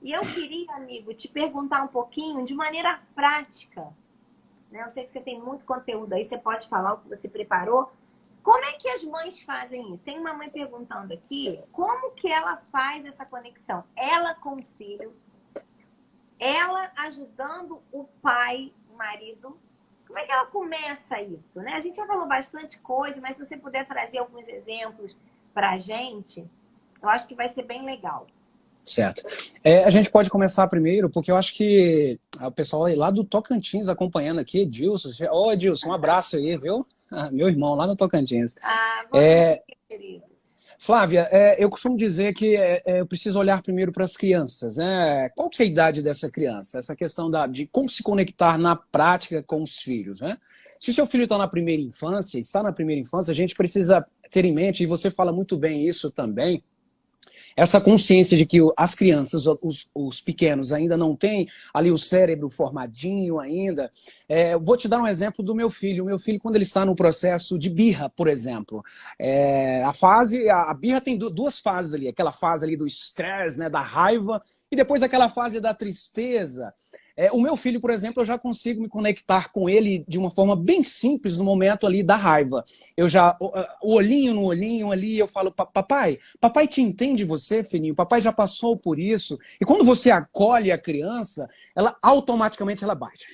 E eu queria, amigo, te perguntar um pouquinho de maneira prática, né? Eu sei que você tem muito conteúdo aí, você pode falar o que você preparou. Como é que as mães fazem isso? Tem uma mãe perguntando aqui, como que ela faz essa conexão? Ela com o filho, ela ajudando o pai, o marido. Como é que ela começa isso, né? A gente já falou bastante coisa, mas se você puder trazer alguns exemplos para a gente, eu acho que vai ser bem legal. Certo. A gente pode começar primeiro, porque eu acho que o pessoal aí lá do Tocantins acompanhando aqui, Edilson. Ô, Edilson, um abraço aí, viu? Meu irmão lá no Tocantins. Ah, bom dia, querido. Flávia, eu costumo dizer que eu preciso olhar primeiro para as crianças, né? Qual que é a idade dessa criança? Essa questão de como se conectar na prática com os filhos, né? Se o seu filho está na primeira infância, a gente precisa ter em mente, e você fala muito bem isso também, essa consciência de que as crianças, os pequenos ainda não têm ali o cérebro formadinho ainda. Vou te dar um exemplo do meu filho. O meu filho, quando ele está no processo de birra, por exemplo, a birra tem duas fases ali. Aquela fase ali do estresse, né, da raiva, e depois aquela fase da tristeza. O meu filho, por exemplo, eu já consigo me conectar com ele de uma forma bem simples no momento ali da raiva. O olhinho no olhinho ali, eu falo, papai te entende você, filhinho? Papai já passou por isso. E quando você acolhe a criança, ela automaticamente ela bate.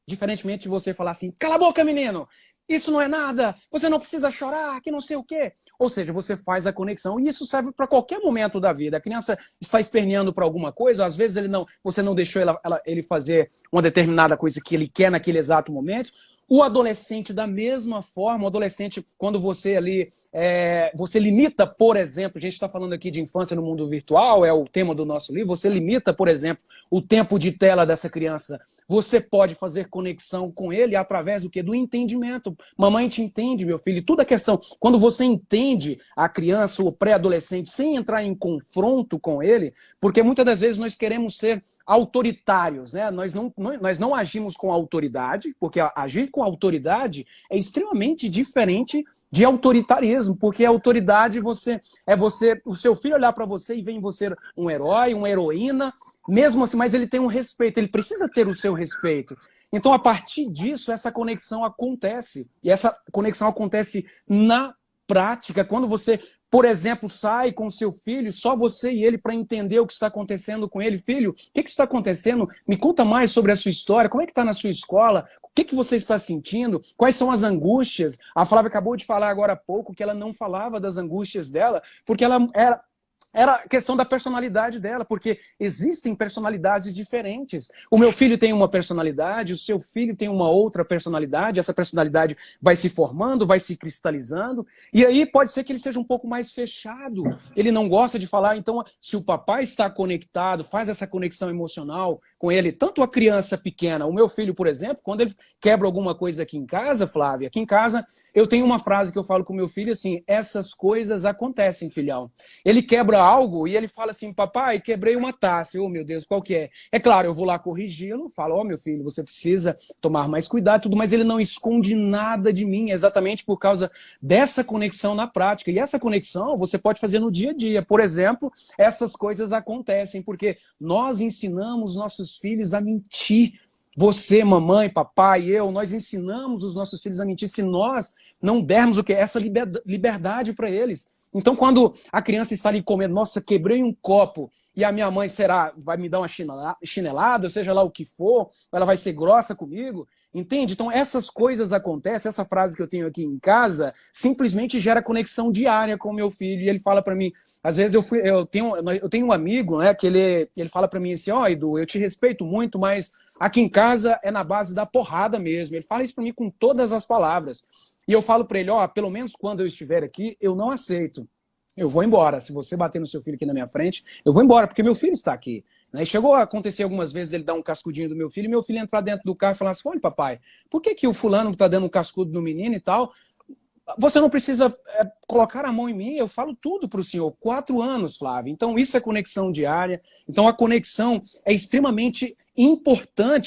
Diferentemente de você falar assim, cala a boca, menino! Isso não é nada, você não precisa chorar, que não sei o quê. Ou seja, você faz a conexão e isso serve para qualquer momento da vida. A criança está esperneando para alguma coisa, às vezes você não deixou ele fazer uma determinada coisa que ele quer naquele exato momento. O adolescente, da mesma forma, o adolescente, quando você ali, você limita, por exemplo, a gente está falando aqui de infância no mundo virtual, é o tema do nosso livro, você limita, por exemplo, o tempo de tela dessa criança. Você pode fazer conexão com ele através do quê? Do entendimento. Mamãe te entende, meu filho. Tudo é questão. Quando você entende a criança, o pré-adolescente, sem entrar em confronto com ele, porque muitas das vezes nós queremos ser autoritários, né? Nós não agimos com autoridade, porque agir com autoridade é extremamente diferente de autoritarismo, porque a autoridade o seu filho olhar para você e ver em você um herói, uma heroína, mesmo assim, mas ele tem um respeito, ele precisa ter o seu respeito. Então, a partir disso, essa conexão acontece. E essa conexão acontece na prática, quando você, por exemplo, sai com seu filho, só você e ele, para entender o que está acontecendo com ele. Filho, o que está acontecendo? Me conta mais sobre a sua história, como é que está na sua escola, o que você está sentindo, quais são as angústias. A Flávia acabou de falar agora há pouco que ela não falava das angústias dela, porque ela era questão da personalidade dela, porque existem personalidades diferentes. O meu filho tem uma personalidade, o seu filho tem uma outra personalidade, essa personalidade vai se formando, vai se cristalizando, e aí pode ser que ele seja um pouco mais fechado, ele não gosta de falar. Então, se o papai está conectado, faz essa conexão emocional com ele, tanto a criança pequena, o meu filho, por exemplo, quando ele quebra alguma coisa aqui em casa, Flávia, aqui em casa eu tenho uma frase que eu falo com o meu filho assim, essas coisas acontecem, filhão. Ele quebra algo e ele fala assim, papai, quebrei uma taça. Oh, meu Deus, qual que é? É claro, eu vou lá corrigi-lo, falo, meu filho, você precisa tomar mais cuidado, tudo, mas ele não esconde nada de mim, exatamente por causa dessa conexão na prática. E essa conexão você pode fazer no dia a dia. Por exemplo, essas coisas acontecem porque nós ensinamos nossos filhos a mentir. Você, mamãe, papai, nós ensinamos os nossos filhos a mentir se nós não dermos o que? Essa liberdade para eles. Então, quando a criança está ali comendo, nossa, quebrei um copo, e a minha mãe vai me dar uma chinelada, seja lá o que for, ela vai ser grossa comigo, entende? Então, essas coisas acontecem, essa frase que eu tenho aqui em casa, simplesmente gera conexão diária com o meu filho, e ele fala para mim, às vezes eu tenho um amigo, né, que ele fala para mim assim, Edu, eu te respeito muito, mas aqui em casa é na base da porrada mesmo. Ele fala isso para mim com todas as palavras. E eu falo para ele, pelo menos quando eu estiver aqui, eu não aceito. Eu vou embora. Se você bater no seu filho aqui na minha frente, eu vou embora, porque meu filho está aqui. E chegou a acontecer algumas vezes dele dar um cascudinho do meu filho, e meu filho entrar dentro do carro e falar assim, olha, papai, por que o fulano está dando um cascudo no menino e tal? Você não precisa colocar a mão em mim, eu falo tudo para o senhor. 4 anos, Flávio. Então, isso é conexão diária. Então, a conexão é extremamente importante